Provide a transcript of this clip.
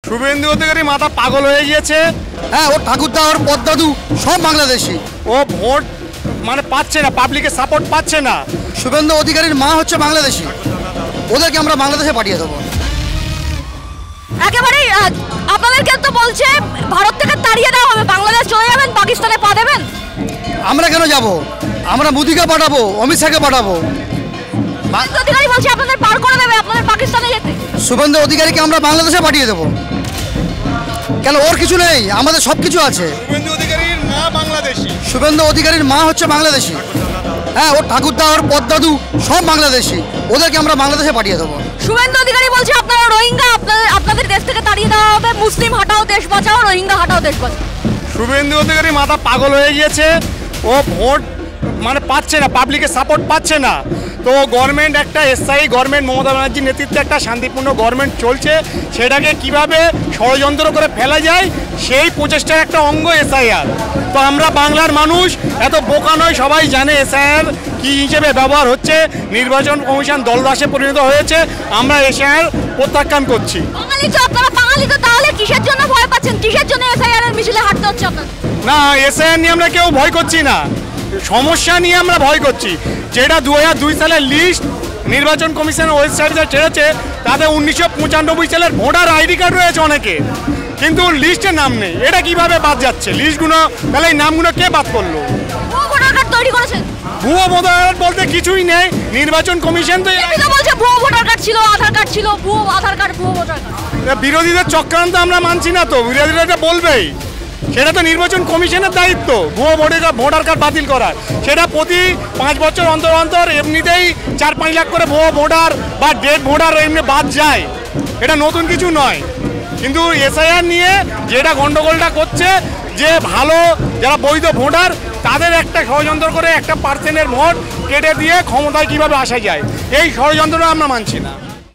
শুভেন্দু অধিকারী মাথা পাগল হয়ে গিয়েছে। হ্যাঁ, ওর ঠাকুরদা ওর পদ্মাদু সব বাংলাদেশি। ও ভোট মানে পাচ্ছে না, পাবলিকের সাপোর্ট পাচ্ছে না। শুভেন্দু অধিকারীর মা হচ্ছে বাংলাদেশি, ওদেরকে আমরা বাংলাদেশে পাঠিয়ে দেবো। একেবারেই আপনাদেরকে তো বলছে ভারত থেকে তাড়িয়ে দেওয়া হবে, বাংলাদেশ চলে যাবেন, পাকিস্তানে পা দেবেন। আমরা কেন যাব? আমরা মোদিকে পাঠাবো, অমিত শাহকে পাঠাবো। শুভেন্দু অধিকারী বলছে আপনাদের পার করে দেবে, আপনাদের পাকিস্তানে যেতে। শুভেন্দু অধিকারীকে আমরা বাংলাদেশে পাঠিয়ে দেবো। কেন, ওর কিছু নেই? আমাদের সব কিছু আছে। শুভেন্দু অধিকারীর মা বাংলাদেশি। শুভেন্দু অধিকারীর মা হচ্ছে বাংলাদেশি। হ্যাঁ, ওর ঠাকুরদা ওর পদ্মাদু সব বাংলাদেশি, ওদেরকে আমরা বাংলাদেশে পাঠিয়ে দেবো। শুভেন্দু অধিকারী বলছে আপনারা রোহিঙ্গা, আপনাদের দেশ থেকে তাড়িয়ে দেওয়া হবে, মুসলিম হাটাও দেশ বাঁচাও, রোহিঙ্গা হাটাও দেশ বাঁচাও। শুভেন্দু অধিকারী মাথা পাগল হয়ে গিয়েছে। ও ভোট মানে পাচ্ছে না, পাবলিকের সাপোর্ট পাচ্ছে না। তো গভর্নমেন্ট একটা স্থায়ী গভর্নমেন্ট, মমতা ব্যানার্জির নেতৃত্বে একটা শান্তিপূর্ণ গভর্নমেন্ট চলছে, সেটাকে কিভাবে ষড়যন্ত্র করে ফেলা যায় সেই প্রচেষ্টার একটা অঙ্গ এসআইআর। তো আমরা বাংলার মানুষ এত বোকা নয়, সবাই জানে এসআইআর কী হিসেবে ব্যবহার হচ্ছে। নির্বাচন কমিশন দলদাসে পরিণত হয়েছে, আমরা এসআইআর প্রত্যাখ্যান করছি। বাঙালি তো আপনারা বাঙালি, তো তাহলে কিসের জন্য ভয় পাচ্ছেন? কিসের জন্য এসআইআর এর মিছিলে হাঁটতে হচ্ছে আপনাদের? না, এসআইআর নিয়ে আমরা কেউ ভয় করছি না, সমস্যা নিয়ে আমরা ভয় করছি। যেটা 2002 সালের লিস্ট নির্বাচন কমিশনের ওয়েবসাইটে ছেড়েছে, তাতে 1995 সালের ভোটার আইডি কার্ড রয়েছে অনেকে, কিন্তু লিস্টে নাম নেই। এটা কিভাবে বাদ যাচ্ছে লিস্টগুলো? তাহলে এই নামগুলো কে বাদ করলো? ভুয়ো ভোটার কার্ড তৈরি করেছেন? ভুয়ো ভোটার কার্ড বলতে কিছুই নেই, নির্বাচন কমিশন তো বলছে ভুয়ো ভোটার কার্ড ছিল, আধার কার্ড ছিল, ভুয়ো আধার কার্ড, ভুয়ো ভোটার কার্ড। বিরোধীদের চক্রান্ত আমরা মানছি না, তো বিরোধীরা এটা বলবেই, সেটা তো নির্বাচন কমিশনের দায়িত্ব ভুয়ো ভোটার কার্ড বাতিল করার। সেটা প্রতি 5 বছর অন্তর অন্তর এমনিতেই 4-5 লাখ করে ভুয়ো ভোটার বা ডেড ভোটার এমনি বাদ যায়, এটা নতুন কিছু নয়। কিন্তু এসআইআর নিয়ে যেটা গন্ডগোলটা করছে, যে ভালো যারা বৈধ ভোটার তাদের একটা ষড়যন্ত্র করে একটা পার্সেন্টের ভোট কেটে দিয়ে ক্ষমতায় কিভাবে আসা যায়, এই ষড়যন্ত্রটা আমরা মানছি না।